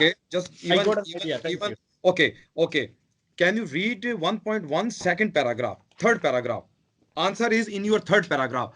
Okay, just I got an idea. Thank you. okay, okay. Can you read 1.1 second paragraph, third paragraph? Answer is in your third paragraph.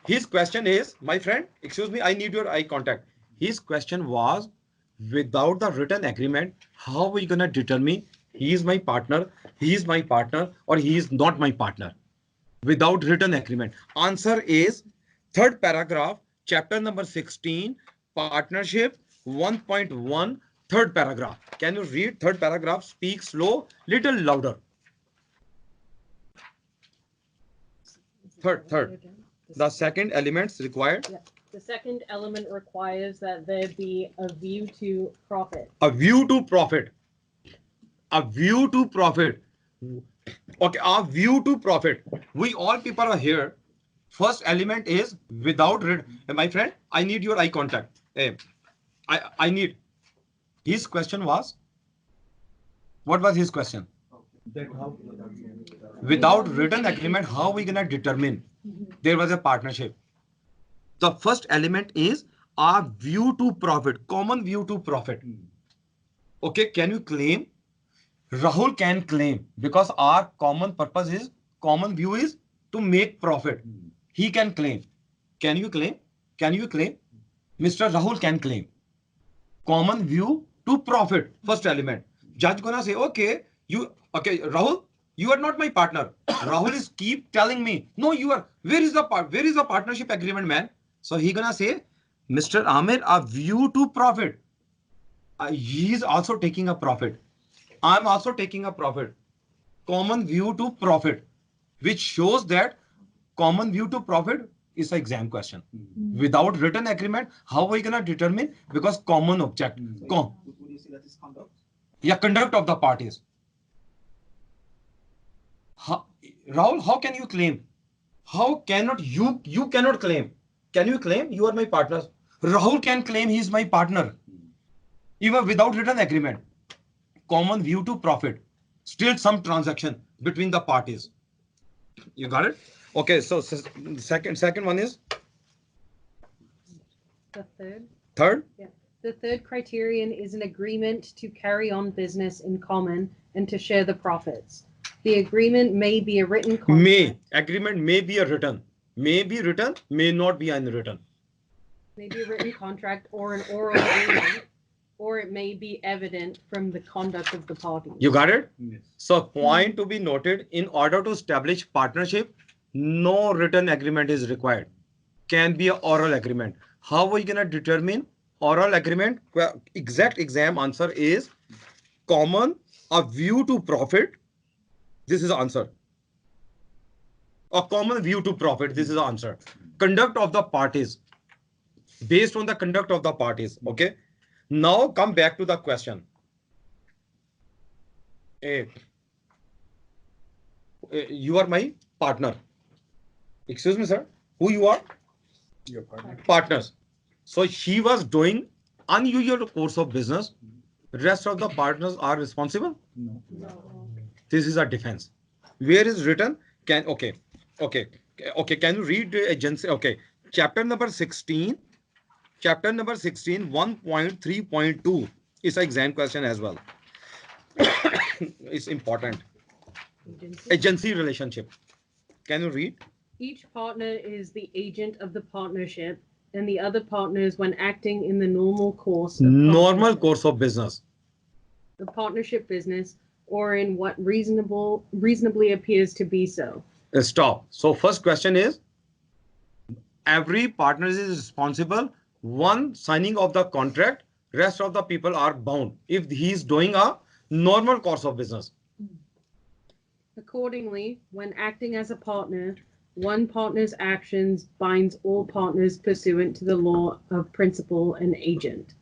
His question is, my friend, excuse me, I need your eye contact. His question was, without the written agreement, how are we gonna determine he is my partner, or he is not my partner? Without written agreement. Answer is third paragraph, chapter number 16, partnership 1.1, third paragraph. Can you read third paragraph? Speak slow, little louder. Third. The second elements required. Yeah. The second element requires that there be a view to profit. A view to profit. A view to profit. Okay, a view to profit. We all people are here. First element is without my friend, I need your eye contact. I need. His question was, what was his question? Without written agreement, how are we gonna determine there was a partnership? The first element is our view to profit, common view to profit. Okay, can you claim? Rahul can claim because our common purpose is, common view is to make profit. He can claim. Can you claim? Can you claim? Mr. Rahul can claim. Common view to profit, first element. Judge gonna say, okay, Rahul, you are not my partner. Rahul is keep telling me, no, you are. Where is the partnership agreement, man? So he gonna say, Mr. Aamer, a view to profit. He is also taking a profit. I'm also taking a profit. Common view to profit, which shows that common view to profit is an exam question. Without written agreement, how are we gonna determine? Because common object. Would you say that is conduct? Yeah, conduct of the parties. Rahul, how can you claim? How cannot you cannot claim? Can you claim you are my partner? Rahul can claim he is my partner. Even without written agreement. Common view to profit. Still some transaction between the parties. You got it? Okay, so second one is? The third? Third? Yeah. The third criterion is an agreement to carry on business in common and to share the profits. The agreement may be a written contract. Agreement may be a written. May be written, may not be unwritten. May be a written contract or an oral agreement, or it may be evident from the conduct of the parties. You got it? Yes. So point to be noted, in order to establish partnership, no written agreement is required. Can be an oral agreement. How are we going to determine oral agreement? Well, exact exam answer is common, a view to profit. This is the answer. A common view to profit. This is the answer. Conduct of the parties. Based on the conduct of the parties. Okay. Now come back to the question. You are my partner. Excuse me, sir. Who you are? Your partner. Partners. So she was doing unusual course of business. Rest of the partners are responsible. No. This is a defense. Where is written? Can okay. Can you read agency? Okay. Chapter number 16. Chapter number 16, 1.3.2 is an exam question as well. It's important. Agency relationship. Can you read? Each partner is the agent of the partnership, and the other partners when acting in the normal course Of business. The partnership business, or in what reasonably appears to be so. Stop. So first question is, every partner is responsible. One signing of the contract, rest of the people are bound if he is doing a normal course of business. Accordingly, when acting as a partner, one partner's actions binds all partners pursuant to the law of principal and agent.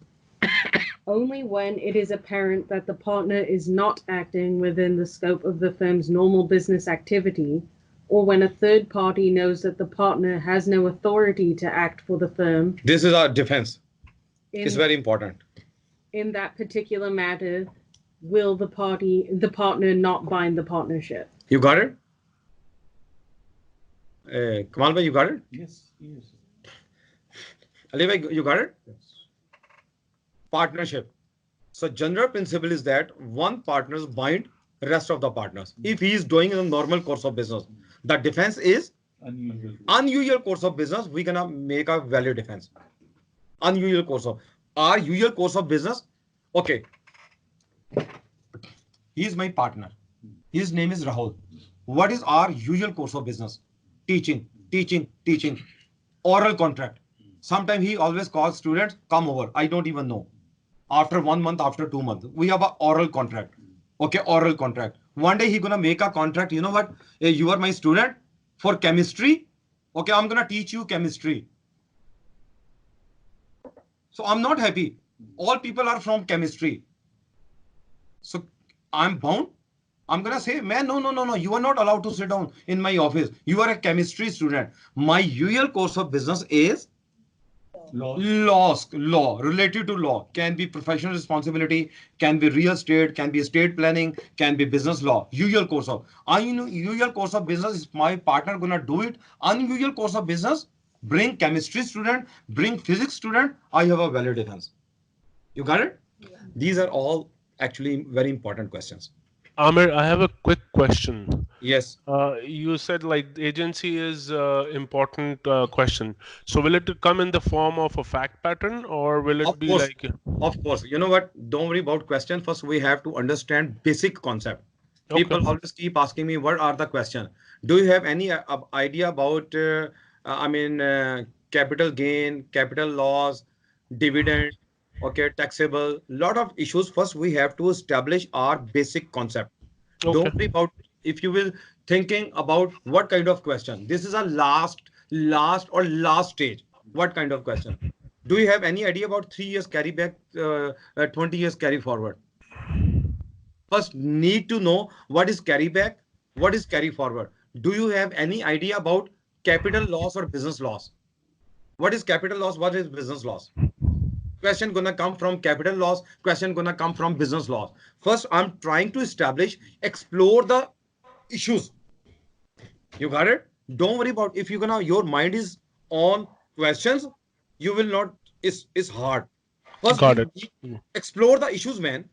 Only when it is apparent that the partner is not acting within the scope of the firm's normal business activity, or when a third party knows that the partner has no authority to act for the firm. This is our defense. It's very important. In that particular matter, will the partner not bind the partnership? You got it? Kamal bhai, you got it? Yes. Yes. Ali bhai, you got it? Yes. Partnership. So general principle is that one partners bind rest of the partners. If he is doing in a normal course of business, the defense is unusual course of business. We gonna make a valid defense. Unusual course of our usual course of business. Okay, he is my partner. His name is Rahul. What is our usual course of business? Teaching, teaching, teaching. Oral contract. Sometimes he always calls students, come over. I don't even know. After 1 month, after 2 months, we have an oral contract. Okay, oral contract. One day he gonna make a contract. You know what? You are my student for chemistry. Okay, I'm gonna teach you chemistry. So I'm not happy. All people are from chemistry. So I'm bound. I'm gonna say, man, no. You are not allowed to sit down in my office. You are a chemistry student. My usual course of business is law related to law. Can be professional responsibility, can be real estate, can be estate planning, can be business law. Usual course of. Usual course of business is my partner gonna do it. Unusual course of business, bring chemistry student, bring physics student. I have a valid defense. You got it? Yeah. These are all actually very important questions. Aamer, I have a quick question. Yes. You said like agency is important question. So will it come in the form of a fact pattern or will it be like? Of course. You know what? Don't worry about question. First, we have to understand basic concept. Okay. People always keep asking me, what are the questions? Do you have any idea about, capital gain, capital loss, dividend? Okay, taxable, lot of issues. First, we have to establish our basic concept. Okay. Don't worry about if you will thinking about what kind of question. This is a last stage. What kind of question? Do you have any idea about 3 years carry back, 20 years carry forward? First, need to know what is carry back, what is carry forward. Do you have any idea about capital loss or business loss? What is capital loss? What is business loss? Question gonna come from capital loss, question gonna come from business loss. First, I'm trying to explore the issues. You got it? Don't worry about if you're gonna, your mind is on questions, you will not, it's hard. First, got it. Explore the issues, man.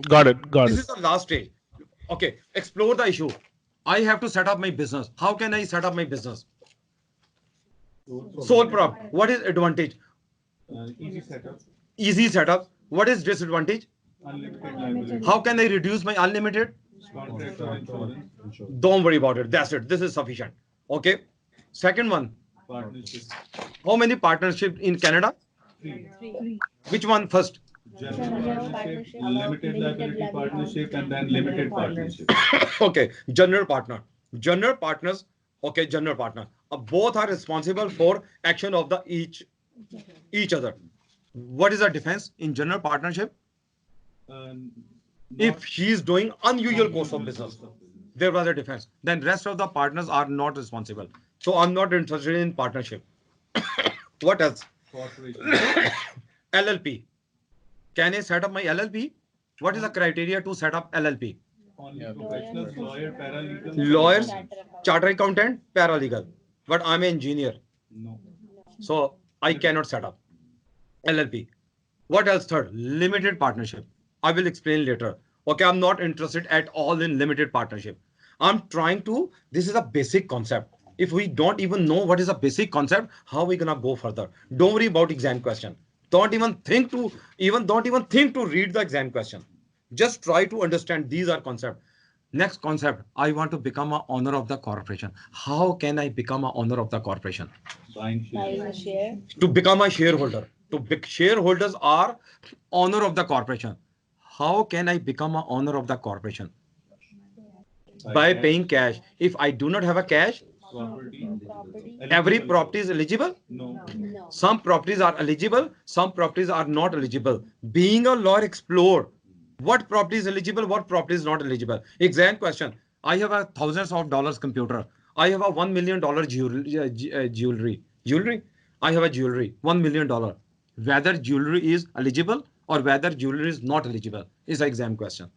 Got it. This is the last stage. Okay, explore the issue. I have to set up my business. How can I set up my business? Sole prop. What is advantage? Easy setup. Easy setup. What is disadvantage? Unlimited liability. How can I reduce my unlimited? Contract or insurance. Don't worry about it. That's it. This is sufficient. Okay. Second one. Partnership. How many partnerships in Canada? 3. Which one first? General partnership, limited liability partnership, and then limited partnership. Okay. General partner. General partners. Okay. General partner. Both are responsible for action of the each other. What is the defense in general partnership? If he is doing unusual course of business, there was a defense. Then rest of the partners are not responsible. So I'm not interested in partnership. What else? LLP. Can I set up my LLP? What is the criteria to set up LLP? Only professionals, lawyer, paralegal. Lawyers, chartered accountant, paralegal. But I'm an engineer. No. So I cannot set up LLP. What else? Third, limited partnership. I will explain later. Okay, I'm not interested at all in limited partnership. I'm trying to, this is a basic concept. If we don't even know what is a basic concept, how are we gonna go further? Don't worry about exam question. Don't even think to read the exam question. Just try to understand these are concepts. Next concept, I want to become an owner of the corporation. How can I become an owner of the corporation? Buying share. To become a shareholder. Shareholders are owner of the corporation. How can I become an owner of the corporation? By paying cash. If I do not have a cash, every property is eligible? No. Some properties are eligible, some properties are not eligible. Being a lawyer, explore what property is eligible, what property is not eligible. Exam question. I have a thousands of dollars computer. I have a $1 million jewelry. I have a jewelry, $1 million. Whether jewelry is eligible or whether jewelry is not eligible is an exam question.